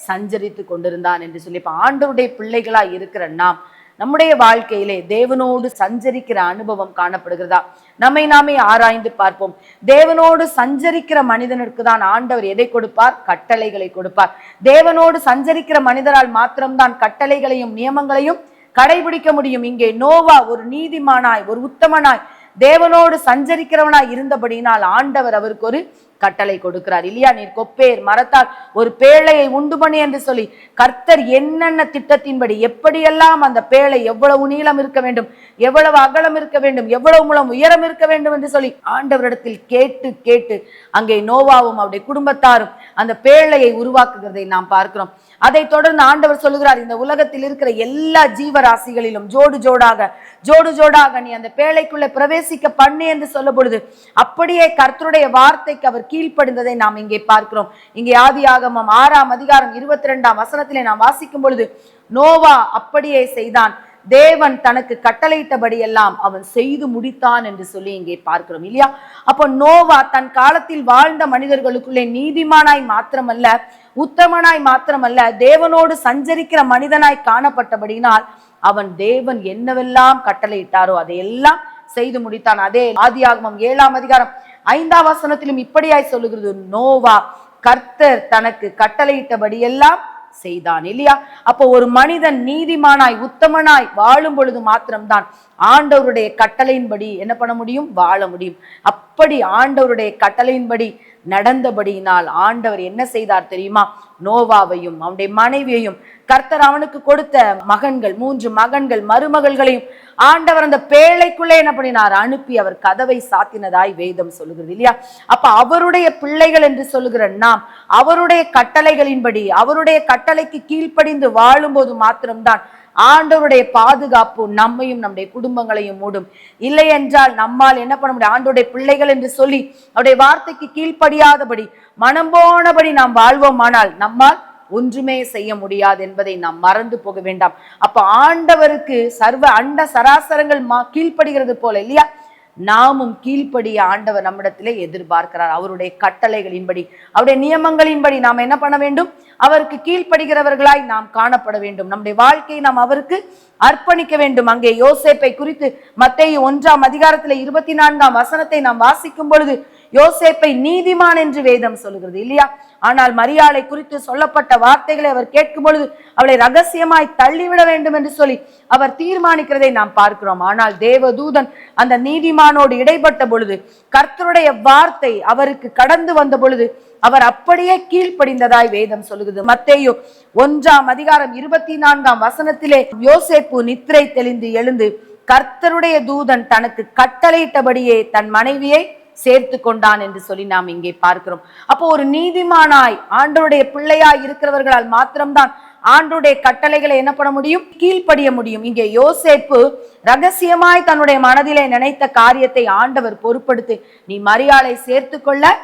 சஞ்சரித்து கொண்டிருந்தான் என்று சொல்லி. இப்ப ஆண்டவருடைய பிள்ளைகளாய் இருக்கிற நாம் நம்முடைய வாழ்க்கையிலே தேவனோடு சஞ்சரிக்கிற அனுபவம் காணப்படுகிறதா? நம்மை நாமே ஆராய்ந்து பார்ப்போம். தேவனோடு சஞ்சரிக்கிற மனிதனுக்கு தான் ஆண்டவர் எதை கொடுப்பார்? கட்டளைகளை கொடுப்பார். தேவனோடு சஞ்சரிக்கிற மனிதரால் மாத்திரம்தான் கட்டளைகளையும் நியமங்களையும் கடைபிடிக்க முடியும். இங்கே நோவா ஒரு நீதிமானாய், ஒரு உத்தமனாய், தேவனோடு சஞ்சரிக்கிறவனாய் இருந்தபடியினால் ஆண்டவர் அவருக்கு ஒரு கட்டளை கொடுக்கிறார் இல்லையா? நீர் கொப்பேர் மரத்தால் ஒரு பேழையை உண்டு பண்ணி என்று சொல்லி கர்த்தர் என்னென்ன திட்டத்தின்படி எப்படியெல்லாம் அந்த பேழை எவ்வளவு நீளம் இருக்க வேண்டும், எவ்வளவு அகலம் இருக்க வேண்டும், எவ்வளவு முழம் உயரம் இருக்க வேண்டும் என்று சொல்லி ஆண்டவரிடத்தில் கேட்டு கேட்டு அங்கே நோவாவும் அவருடைய குடும்பத்தாரும் அந்த பேழையை உருவாக்குகிறதை நாம் பார்க்கிறோம். அதை தொடர்ந்து ஆண்டவர் சொல்லுகிறார், இந்த உலகத்தில் இருக்கிற எல்லா ஜீவராசிகளிலும் ஜோடு ஜோடாக நீ அந்த பேழைக்குள்ளே பிரவேசிக்க பண்ணு என்று சொல்ல பொழுது அப்படியே கர்த்தருடைய வார்த்தைக்கு அவர் கீழ்ப்படிந்ததை நாம் இங்கே பார்க்கிறோம். இங்கே ஆதியாகமம் 6ஆம் அதிகாரம் 22ஆம் வசனத்திலே நாம் வாசிக்கும் பொழுது நோவா அப்படியே செய்தான், தேவன் தனக்கு கட்டளையிட்டபடி எல்லாம் அவன் செய்து முடித்தான் என்று சொல்லி இங்கே பார்க்கிறோம் இல்லையா? அப்போ நோவா தன் காலத்தில் வாழ்ந்த மனிதர்களுக்குள்ளே நீதிமானாய் மாத்திரமல்ல, உத்தமனாய் மாத்திரமல்ல, தேவனோடு சஞ்சரிக்கிற மனிதனாய் காணப்பட்டபடியினால் அவன் தேவன் என்னவெல்லாம் கட்டளையிட்டாரோ அதையெல்லாம் செய்து முடித்தான். அதே ஆதியாகமம் 7ஆம் அதிகாரம் 5ஆம் வசனத்திலும் இப்படியாய் சொல்லுகிறது, நோவா கர்த்தர் தனக்கு கட்டளையிட்டபடி எல்லாம் செய்தான் இல்லையா? அப்போ ஒரு மனிதன் நீதிமானாய் உத்தமனாய் வாழும் பொழுது மாத்திரம்தான் ஆண்டவருடைய கட்டளையின்படி என்ன பண்ண முடியும், வாழ முடியும். அப்படி ஆண்டவருடைய கட்டளையின்படி நடந்தபடியினால் ஆண்டவர் என்ன செய்தார் தெரியுமா? நோவாவையும் அவனுடைய மனைவியையும் கர்த்தர் அவனுக்கு கொடுத்த மகன்கள் 3 மகன்கள் மருமகள்களையும் ஆண்டவர் அந்த பேழைக்குள்ளே என்ன பண்ணினார், அனுப்பி அவர் கதவை சாத்தினதாய் வேதம் சொல்லுகிறது இல்லையா? அப்ப அவருடைய பிள்ளைகள் என்று சொல்லுகிற நாம் அவருடைய கட்டளைகளின்படி அவருடைய கட்டளைக்கு கீழ்ப்படிந்து வாழும்போது மாத்திரம்தான் ஆண்டவருடைய பாதுகாப்பு நம்மையும் நம்முடைய குடும்பங்களையும் மூடும். இல்லை என்றால் நம்மால் என்ன பண்ண முடியும், ஆண்டவருடைய பிள்ளைகள் என்று சொல்லி அவருடைய வார்த்தைக்கு கீழ்ப்படியாதபடி மனம் போனபடி நாம் வாழ்வோமானால் நம்மால் ஒன்றுமே செய்ய முடியாது என்பதை நாம் மறந்து போக வேண்டாம். அப்ப ஆண்டவருக்கு சர்வ அண்ட சராசரங்கள் கீழ்ப்படுகிறது போல இல்லையா, நாமும் கீழ்ப்படிய ஆண்டவர் நம்மிடத்திலே எதிர்பார்க்கிறார். அவருடைய கட்டளைகளின்படி அவருடைய நியமங்களின்படி நாம் என்ன பண்ண வேண்டும், அவருக்கு கீழ்ப்படுகிறவர்களாய் நாம் காணப்பட வேண்டும். நம்முடைய வாழ்க்கையை நாம் அவருக்கு அர்ப்பணிக்க வேண்டும். அங்கே யோசேப்பை குறித்து மத்தேயு 1ஆம் அதிகாரத்திலே 24ஆம் வசனத்தை நாம் வாசிக்கும் பொழுது யோசேப்பை நீதிமான் என்று வேதம் சொல்லுகிறது இல்லையா? ஆனால் மரியாளை குறித்து சொல்லப்பட்ட வார்த்தைகளை அவர் கேட்கும் பொழுது அவளை ரகசியமாய் தள்ளிவிட வேண்டும் என்று சொல்லி அவர் தீர்மானிக்கிறதை நாம் பார்க்கிறோம். ஆனால் தேவதூதன் அந்த நீதிமானோடு இடைப்பட்ட பொழுது கர்த்தருடைய வார்த்தை அவருக்கு கடந்து வந்த பொழுது அவர் அப்படியே கீழ்ப்படிந்ததாய் வேதம் சொல்லுகிறது. மத்தேயு 1ஆம் அதிகாரம் 24ஆம் வசனத்திலே யோசேப்பு நித்திரை தெளிந்து எழுந்து கர்த்தருடைய தூதன் தனக்கு கட்டளையிட்டபடியே தன் மனைவியை சேர்த்து கொண்டான் என்று சொல்லி நாம் இங்கே பார்க்கிறோம். அப்போ ஒரு நீதிமானாய் ஆண்டவருடைய பிள்ளையாய் இருக்கிறவர்களால் மாத்திரம்தான் ஆண்டவருடைய கட்டளைகளை என்ன பண்ண முடியும், கீழ்ப்படிய முடியும். இங்கே யோசேப்பு ரகசியமாய் தன்னுடைய மனதிலே நினைத்த காரியத்தை ஆண்டவர் பொறுப்படுத்தி நீ மரியாளை சேர்த்து கொள்ள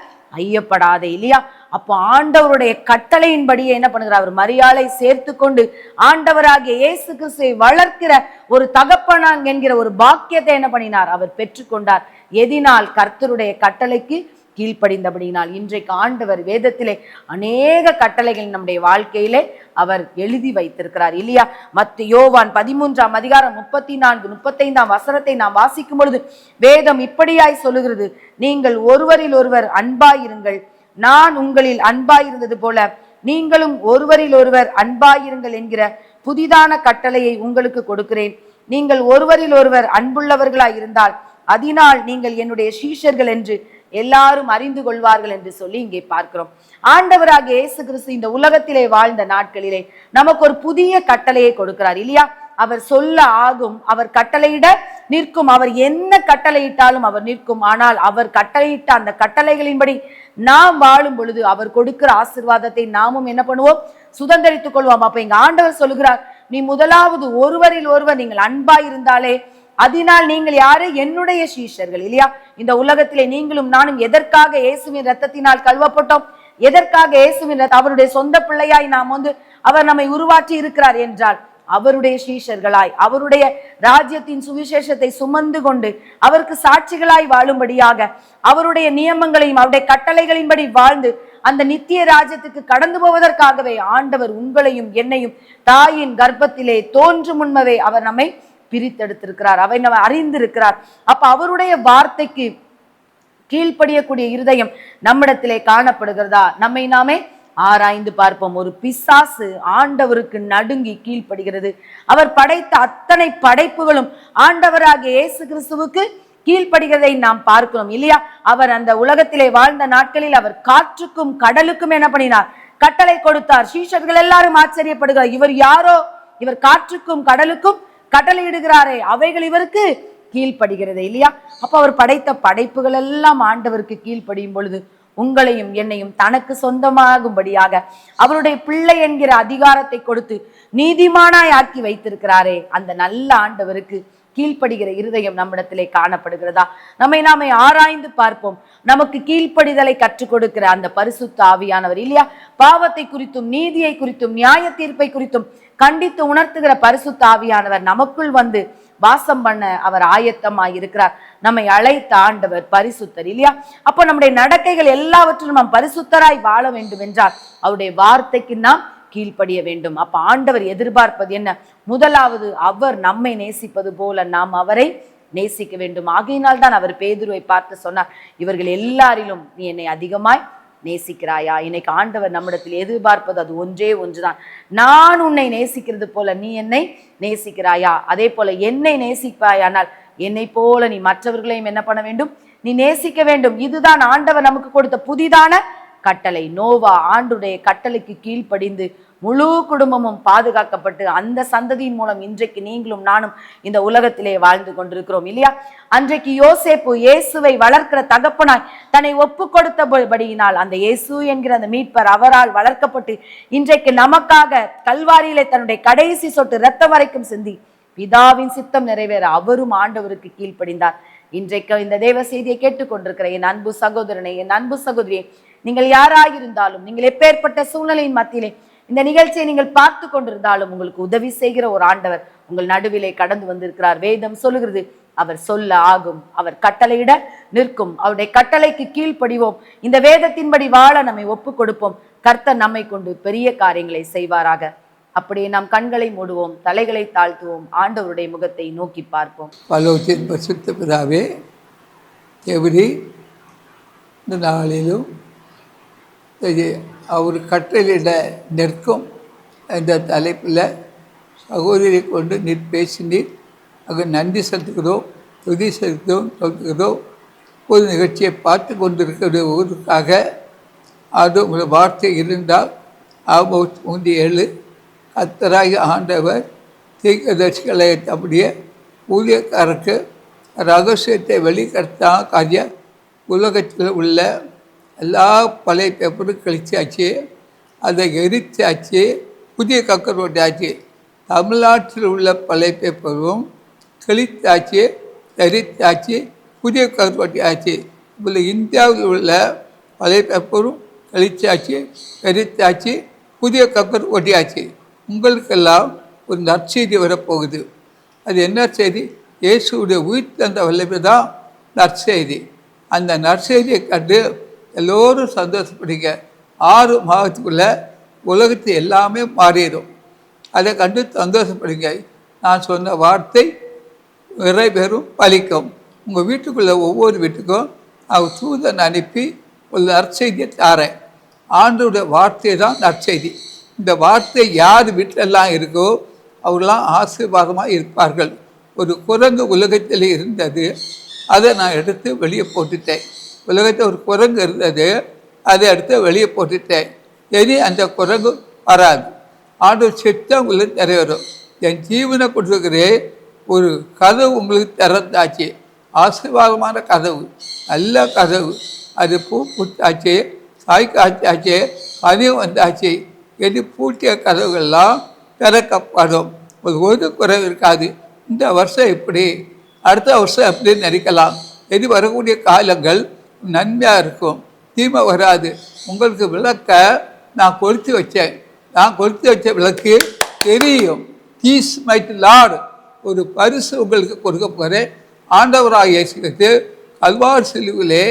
ஐயப்படாதே இல்லையா? அப்போ ஆண்டவருடைய கட்டளையின்படியே என்ன பண்ணுகிறார், அவர் மரியாளை சேர்த்து கொண்டு ஆண்டவராகிய இயேசு கிறிஸ்துவை வளர்க்கிற ஒரு தகப்பனான் என்கிற ஒரு பாக்கியத்தை என்ன பண்ணினார், அவர் பெற்றுக்கொண்டார். எதினால், கர்த்தருடைய கட்டளைக்கு கீழ்ப்படிந்தபடினால். இன்றைக்கு ஆண்டவர் வேதத்திலே அநேக கட்டளைகள் நம்முடைய வாழ்க்கையிலே அவர் எழுதி வைத்திருக்கிறார் இல்லையா? யோவான் 13ஆம் அதிகாரம் 34-35ஆம் வசனத்தை நாம் வாசிக்கும் பொழுது வேதம் இப்படியாய் சொல்லுகிறது, நீங்கள் ஒருவரில் ஒருவர் அன்பாயிருங்கள், நான் உங்களில் அன்பாயிருந்தது போல நீங்களும் ஒருவரில் ஒருவர் அன்பாயிருங்கள் என்கிற புதிதான கட்டளையை உங்களுக்கு கொடுக்கிறேன். நீங்கள் ஒருவரில் ஒருவர் அன்புள்ளவர்களாய் இருந்தால் அதனால் நீங்கள் என்னுடைய சீஷர்கள் என்று எல்லாரும் அறிந்து கொள்வார்கள் என்று சொல்லி இங்கே பார்க்கிறோம். ஆண்டவராகிய இயேசு கிறிஸ்து இந்த உலகத்திலே வாழ்ந்த நாட்களிலே நமக்கு ஒரு புதிய கட்டளையை கொடுக்கிறார் இல்லையா? அவர் சொல்ல ஆகும், அவர் கட்டளையிட நிற்கும். அவர் என்ன கட்டளையிட்டாலும் அவர் நிற்கும். ஆனால் அவர் கட்டளையிட்ட அந்த கட்டளைகளின்படி நாம் வாழும் பொழுது அவர் கொடுக்கிற ஆசீர்வாதத்தை நாமும் என்ன பண்ணுவோம், சுதந்திரித்துக் கொள்வோம். அப்ப இங்க ஆண்டவர் சொல்லுகிறார், நீ முதலாவது ஒருவரில் ஒருவர் நீங்கள் அன்பாயிருந்தாலே அதனால் நீங்கள் யாரு, என்னுடைய சீஷர்கள் இல்லையா? இந்த உலகத்திலே நீங்களும் நானும் எதற்காக இயேசுவின் இரத்தத்தினால் கழுவப்பட்டோம், எதற்காக இயேசுவின் அவருடைய சொந்த பிள்ளையாய் நாம் அவர் நம்மை உருவாக்கி இருக்கிறார் என்றால் அவருடைய சீஷர்களாய் அவருடைய ராஜ்யத்தின் சுவிசேஷத்தை சுமந்து கொண்டு அவருக்கு சாட்சிகளாய் வாழும்படியாக அவருடைய நியமங்களையும் அவருடைய கட்டளைகளின்படி வாழ்ந்து அந்த நித்திய ராஜ்யத்துக்கு கடந்து போவதற்காகவே ஆண்டவர் உங்களையும் என்னையும் தாயின் கர்ப்பத்திலே தோன்று முன்மவே அவர் நம்மை பிரித்தெடுத்திருக்கிறார், அவை நம்ம அறிந்திருக்கிறார். அப்ப அவருடைய வார்த்தைக்கு கீழ்ப்படியக்கூடிய இருதயம் நம்மிடத்திலே காணப்படுகிறதா, நம்மை நாமே ஆராய்ந்து பார்ப்போம். ஒரு பிசாசு ஆண்டவருக்கு நடுங்கி கீழ்ப்படுகிறது. அவர் படைத்த அத்தனை படைப்புகளும் ஆண்டவராகிய இயேசு கிறிஸ்துவுக்கு கீழ்ப்படுகிறதை நாம் பார்க்கிறோம் இல்லையா? அவர் அந்த உலகத்திலே வாழ்ந்த நாட்களில் அவர் காற்றுக்கும் கடலுக்கும் என்ன பண்ணினார்? கட்டளை கொடுத்தார். சீஷர்கள் எல்லாரும் ஆச்சரியப்படுகிறார், இவர் யாரோ, இவர் காற்றுக்கும் கடலுக்கும் கட்டளை இடுகிறாரே, அவைகள் இவருக்கு கீழ்ப்படுகிறது இல்லையா? அப்ப அவர் படைத்த படைப்புகள் எல்லாம் ஆண்டவருக்கு கீழ்ப்படியும் பொழுது உங்களையும் என்னையும் தனக்கு சொந்தமாகும்படியாக அவருடைய பிள்ளை என்கிற அதிகாரத்தை கொடுத்து நீதிமானாய் ஆக்கி வைத்திருக்கிறாரே, அந்த நல்ல ஆண்டவருக்கு கீழ்ப்படுகிற இருதயம் நம்மிடத்திலே காணப்படுகிறதா? நாமே ஆராய்ந்து பார்ப்போம். நமக்கு கீழ்ப்படிதலை கற்றுக் கொடுக்கிற அந்த பரிசுத்த ஆவியானவர் இல்லையா? பாவத்தை குறித்தும் நீதியை குறித்தும் நியாய தீர்ப்பை குறித்தும் கண்டித்து உணர்த்துகிற பரிசுத்த ஆவியானவர் நமக்குள் வந்து வாசம் பண்ண அவர் ஆயத்தமாய் இருக்கிறார். நம்மை அழைத்த ஆண்டவர் பரிசுத்தர் இல்லையா? அப்போ நம்முடைய நடக்கைகள் எல்லாவற்றிலும் நாம் பரிசுத்தராய் வாழ வேண்டும் என்றால் அவருடைய வார்த்தைக்கு நாம் கீழ்ப்படிய வேண்டும். அப்ப ஆண்டவர் எதிர்பார்ப்பது என்ன? முதலாவது, அவர் நம்மை நேசிப்பது போல நாம் அவரை நேசிக்க வேண்டும். ஆகையினால் தான் அவர் பேதுருவை பார்த்து சொன்னார், இவர்கள் எல்லாரிலும் நீ என்னை அதிகமாய் நேசிக்கிறாயா? இன்னைக்கு ஆண்டவர் நம்மிடத்தில் எதிர்பார்ப்பது அது ஒன்றே ஒன்றுதான். நான் உன்னை நேசிக்கிறது போல நீ என்னை நேசிக்கிறாயா? அதே போல என்னை நேசிப்பாயானால் என்னை போல நீ மற்றவர்களையும் என்ன பண்ண வேண்டும்? நீ நேசிக்க வேண்டும். இதுதான் ஆண்டவர் நமக்கு கொடுத்த புதிதான கட்டளை. நோவா ஆண்டுடைய கட்டளைக்கு கீழ்ப்படிந்து முழு குடும்பமும் பாதுகாக்கப்பட்டு அந்த சந்ததியின் மூலம் இன்றைக்கு நீங்களும் நானும் இந்த உலகத்திலே வாழ்ந்து கொண்டிருக்கிறோம் இல்லையா? அன்றைக்கு யோசேப்பு இயேசுவை வளர்க்கிற தகப்பனாய் தன்னை ஒப்பு கொடுத்தபடியினால் அந்த இயேசு என்கிற அந்த மீட்பர் அவரால் வளர்க்கப்பட்டு இன்றைக்கு நமக்காக கல்வாரியிலே தன்னுடைய கடைசி சொட்டு இரத்தம் வரைக்கும் சிந்தி பிதாவின் சித்தம் நிறைவேற அவரும் ஆண்டவருக்கு கீழ்ப்படிந்தார். இன்றைக்கு இந்த தேவ செய்தியை கேட்டுக்கொண்டிருக்கிற என் அன்பு சகோதரனை, என் அன்பு சகோதரியை, நீங்கள் யாராயிருந்தாலும், நீங்கள் எப்பேற்பட்ட சூழ்நிலையின் மத்தியிலே இந்த நிகழ்ச்சியை நீங்கள் பார்த்து கொண்டிருந்தாலும் உங்களுக்கு உதவி செய்கிற ஒரு ஆண்டவர் உங்கள் நடுவிலே கடந்து வந்திருக்கிறார். வேதம் சொல்லுகிறது, அவர் சொல்ல ஆகும், அவர் கட்டளையிட நிற்கும். அவருடைய கட்டளைக்கு கீழ்ப்படிவோம். இந்த வேதத்தின்படி வாழ நம்மை ஒப்பு கொடுப்போம். கர்த்தர் நம்மை கொண்டு பெரிய காரியங்களை செய்வாராக. அப்படியே நாம் கண்களை மூடுவோம், தலைகளை தாழ்த்துவோம், ஆண்டவருடைய முகத்தை நோக்கி பார்ப்போம். பரலோகத்தின் பரிசுத்த பிதாவே, தேவரே, இந்த நாளிலும் அவர் கட்டளையிட நிற்கும் என்ற தலைப்பில் சகோதரியை கொண்டு நீர் பேசினீர். அங்கே நன்றி செலுத்துகிறோம், துதி செலுத்துகிறோம். ஒரு நிகழ்ச்சியை பார்த்து கொண்டிருக்கிற ஊருக்காக அது உங்கள் வார்த்தை இருந்தால் 7 கர்த்தராகிய ஆண்டவர் தீர்க்கதரிசிகளை அப்படியே ஊழியக்காரருக்கு ரகசியத்தை வெளிக்கடத்தா காரிய உலகத்தில் உள்ள எல்லா பழைய பேப்பரும் கழிச்சாச்சு, அதை எரிச்சாச்சு, புதிய கக்கர் ஓட்டாச்சு. தமிழ்நாட்டில் உள்ள பழைய பேப்பரும் கழித்தாச்சு, எரித்தாச்சு, புதிய கக்கர் ஓட்டியாச்சு. இப்போ இந்தியாவில் உள்ள பழைய பேப்பரும் கழிச்சாச்சு, எரித்தாச்சு, புதிய கக்கர் ஓட்டியாச்சு. உங்களுக்கெல்லாம் ஒரு நற்செய்தி வரப்போகுது. அது என்ன செய்தி? இயேசுடைய உயிர் தந்த வல்லமை தான் நற்செய்தி. அந்த நற்செய்தியை கண்டு எல்லோரும் சந்தோஷப்படுங்க. 6 மாதத்துக்குள்ள உலகத்து எல்லாமே மாறிடும். அதை கண்டு சந்தோஷப்படுங்க. நான் சொன்ன வார்த்தை நிறைவேறும், பலிக்கும். உங்கள் வீட்டுக்குள்ளே ஒவ்வொரு வீட்டுக்கும் அவர் தூதன் அனுப்பி ஒரு நற்செய்தியை தாரேன். ஆண்டோடைய வார்த்தை தான் நற்செய்தி. இந்த வார்த்தை யார் வீட்டிலெல்லாம் இருக்கோ அவர்களாம் ஆசீர்வாதமாக இருப்பார்கள். ஒரு குரங்கு உலகத்தில் இருந்தது, அதை நான் எடுத்து வெளியே போட்டுட்டேன். உலகத்தில் ஒரு குரங்கு இருந்தது, அதை எடுத்து வெளியே போட்டுட்டேன். இனி அந்த குரங்கு வராது. ஆண்டவர் சித்தம் உங்களுக்கு நிறைவேறும். என் ஜீவனை கொடுத்துருக்கிறேன். ஒரு கதவு உங்களுக்கு திறந்தாச்சு, ஆசீர்வாதமான கதவு, நல்ல கதவு. அது பூ பூத்தாச்சு, காய் காய்ச்சாச்சு, பதிவு வந்தாச்சு. எது பூட்டிய கதவுகள்லாம் திறக்கப்படும். ஒரு குறைவு இருக்காது. இந்த வருஷம் எப்படி, அடுத்த வருஷம் எப்படி நினைக்கலாம். எது வரக்கூடிய காலங்கள் நன்மையாக இருக்கும், தீமை வராது. உங்களுக்கு விளக்க நான் கொளுத்தி வச்சேன். நான் கொளுத்தி வச்ச விளக்கு தெரியும். தீஸ் மைட் லார்ட், ஒரு பரிசு உங்களுக்கு கொடுக்க போகிறேன். ஆண்டவராக இயேசு கல்வாரி சிலுவிலே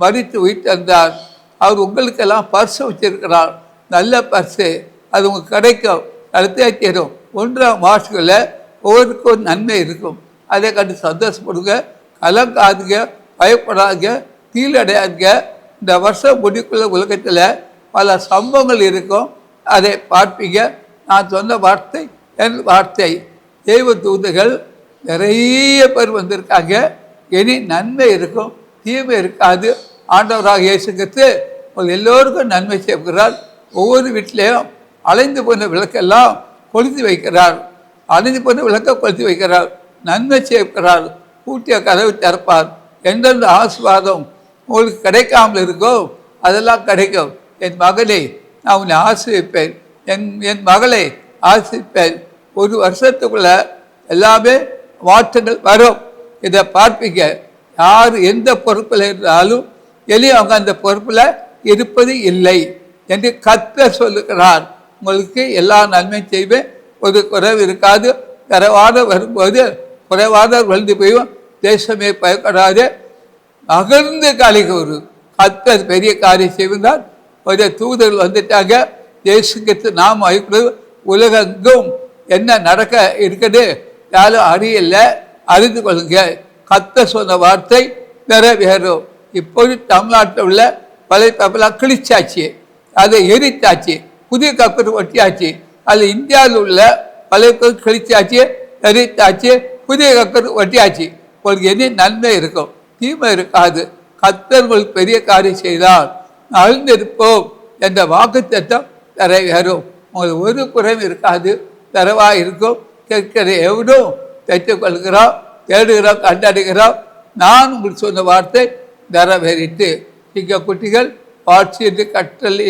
மரித்து உயிர் தந்தார். அவர் உங்களுக்கெல்லாம் பரிசு வச்சிருக்கிறார், நல்ல பரிசு. அது உங்களுக்கு கிடைக்கும், அடுத்தே தரும். 1ஆம் மாதத்தில் ஒவ்வொருக்கும் ஒரு நன்மை இருக்கும். அதை கண்டு சந்தோஷப்படுங்க, கலங்காதுங்க, பயப்படாதுங்க, கீழடையாதுங்க. இந்த வருஷம் முடிக்குள்ள உலகத்தில் பல சம்பவங்கள் இருக்கும், அதை பார்ப்பீங்க. நான் சொன்ன வார்த்தை என் வார்த்தை. தெய்வ தூதர்கள் நிறைய பேர் வந்திருக்காங்க. இனி நன்மை இருக்கும், தீமை இருக்காது. ஆண்டவராக இயேசு கிறிஸ்து உங்கள் எல்லோருக்கும் நன்மை செய்கிறார். ஒவ்வொரு வீட்டிலையும் அலைந்து போன விளக்கெல்லாம் கொளுத்தி வைக்கிறார். அலைந்து போன விளக்க கொளுத்தி வைக்கிறார். நன்மை செய்கிறார். பூட்டிய கதவை திறப்பார். எந்தெந்த ஆசீர்வாதம் உங்களுக்கு கிடைக்காமல் இருக்கோ அதெல்லாம் கிடைக்கும். என் மகனை நான் உன்னை ஆசிரிப்பேன், என் மகளை ஆசிரிப்பேன். ஒரு வருஷத்துக்குள்ள எல்லாமே மாற்றங்கள் வரும். இதை பார்ப்பீங்க. யார் எந்த பொறுப்பில் இருந்தாலும் அவங்க அந்த பொறுப்பில் இருப்பது இல்லை என்று கர்த்தர் சொல்லுகிறார். உங்களுக்கு எல்லா நன்மையும் செய்வேன், ஒரு குறைவு இருக்காது. குறைவான வரும்போது குறைவான வளர்ந்து போயும் தேசமே பயப்படாது, மகிழ்ந்து கலிகூறு. கர்த்தர் பெரிய காரியம் செய்வதால் ஒரு தூதர்கள் வந்துட்டாங்க. தேசத்துக்கு நாம் உலகெங்கும் என்ன நடக்க இருக்குது யாரும் அறியல, அறிந்து கொள்ளுங்க. கர்த்தர் சொன்ன வார்த்தை நிறைவேறும். இப்போது தமிழ்நாட்டில் உள்ள பழைய கப்பலாம் கிழிச்சாச்சு, அதை எரித்தாச்சு, புதிய கப்பல் ஒட்டியாச்சு. அது இந்தியாவில் உள்ள பழைய கப்பல் கிழிச்சாச்சு, எரித்தாச்சு, புதிய கப்பல் ஒட்டியாச்சு. உங்களுக்கு என்ன நன்மை இருக்கும், தீமை இருக்காது. கர்த்தர் உங்களுக்கு பெரிய காரியம் செய்தால் அழிந்திருப்போம் என்ற வாக்கு திட்டம் நிறைவேறும். உங்களுக்கு ஒரு குறையும் இருக்காது, தரவாக இருக்கும். கேட்கிற எவனும் பெற்றுக்கொள்கிறோம், தேடுகிறோம், கண்டடைகிறோம். நான் உங்களுக்கு சொன்ன வார்த்தை நிறைவேறிட்டு சிங்கக்குட்டிகள் பாட்சிட்டு கட்டளை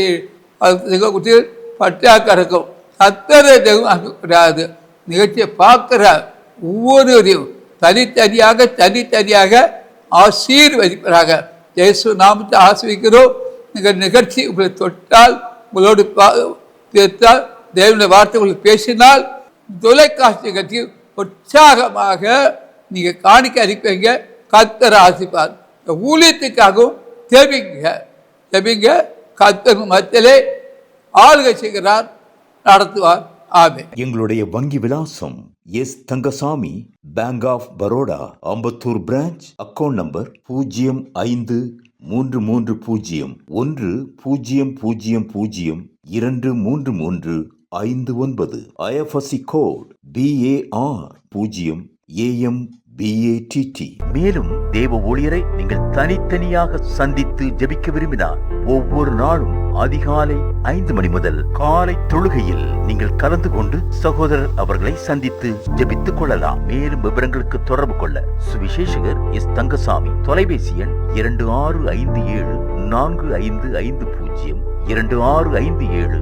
சிங்கக்குட்டிகள் பட்டியாக கறக்கும். கர்த்தரை தெய்வம் அனுப்பக்கூடாது. நிகழ்ச்சியை பார்க்குற ஒவ்வொருவரையும் தனித்தனியாக ஆசீர்வதிப்பதாக இயேசு நாமத்தை ஆசீர்வதிக்கிறோம். நீங்கள் நிகழ்ச்சி உங்களை தொட்டால், உங்களோடு தீர்த்தால், தேவனுடைய வார்த்தை உங்களுக்கு பேசினால், தொலைக்காட்சி நிகழ்ச்சி உற்சாகமாக நீங்கள் காணிக்க அனுப்பீங்க. கர்த்தரை ஆசிப்பார். ஊழியத்துக்காகவும் ஜெபிங்க. கர்த்தர் மத்தியிலே ஆளுகை செய்கிறார், நடத்துவார். ஆமென். எங்களுடைய வங்கி விலாசம் S Thangasamy, bank of Baroda, Ambattur branch. Account number 05330100023359. IFSC code BAR 0AMBATT. மேலும் தேவ ஊழியரை நீங்கள் தனித்தனியாக சந்தித்து ஜெபிக்க விரும்பினார் ஒவ்வொரு நாளும் அதிகாலை 5 மணி முதல் காலை தொழுகையில் நீங்கள் கலந்து கொண்டு சகோதரர் அவர்களை சந்தித்து ஜெபித்துக் கொள்ளலாம். மேலும் விவரங்களுக்கு தொடர்பு கொள்ள சுவிசேஷகர் எஸ் தங்கசாமி. தொலைபேசி எண் 26574550, 26574551.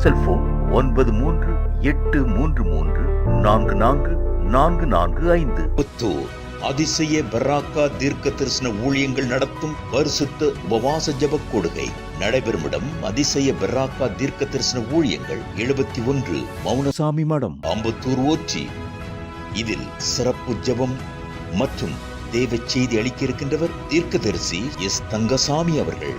செல்போன் 9383344445. புத்தூர் அதிசய பராக்கா தீர்க்க தரிசன ஊழியங்கள் நடத்தும் பரிசுத்த உபவாச ஜெப கொடுகை நடைபெறும் இடம் அதிசய பராக்கா தீர்க்க தரிசன ஊழியங்கள் 71 மௌனசாமி மடம், அம்பத்தூர் ஓச்சி. இதில் சிறப்பு ஜெபம் மற்றும் தேவ செய்தி அளிக்க இருக்கின்றவர் தீர்க்கதரிசி எஸ் தங்கசாமி அவர்கள்.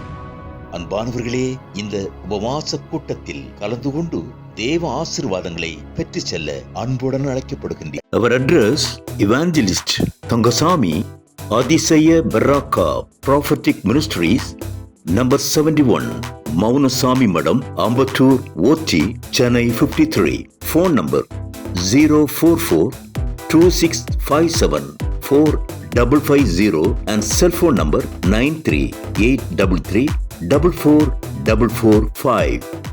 அன்பானவர்களே, இந்த உபவாச கூட்டத்தில் கலந்து கொண்டு தேவ ஆசீர்வாதங்களை பெற்று செல்ல அன்புடன் அழைக்கப்படுகின்றனர். அவர் அட்ரஸ் இவாஞ்சலிஸ்ட் தங்கசாமி, அதிசய பராக்கா ப்ராஃபட்டிக் மினிஸ்ட்ரீஸ், நம்பர் 71 மௌனசாமி மடம், அம்பத்தூர் ஓச்சி, Chennai 53. Phone number 04426574550 and cell phone number 9383344445.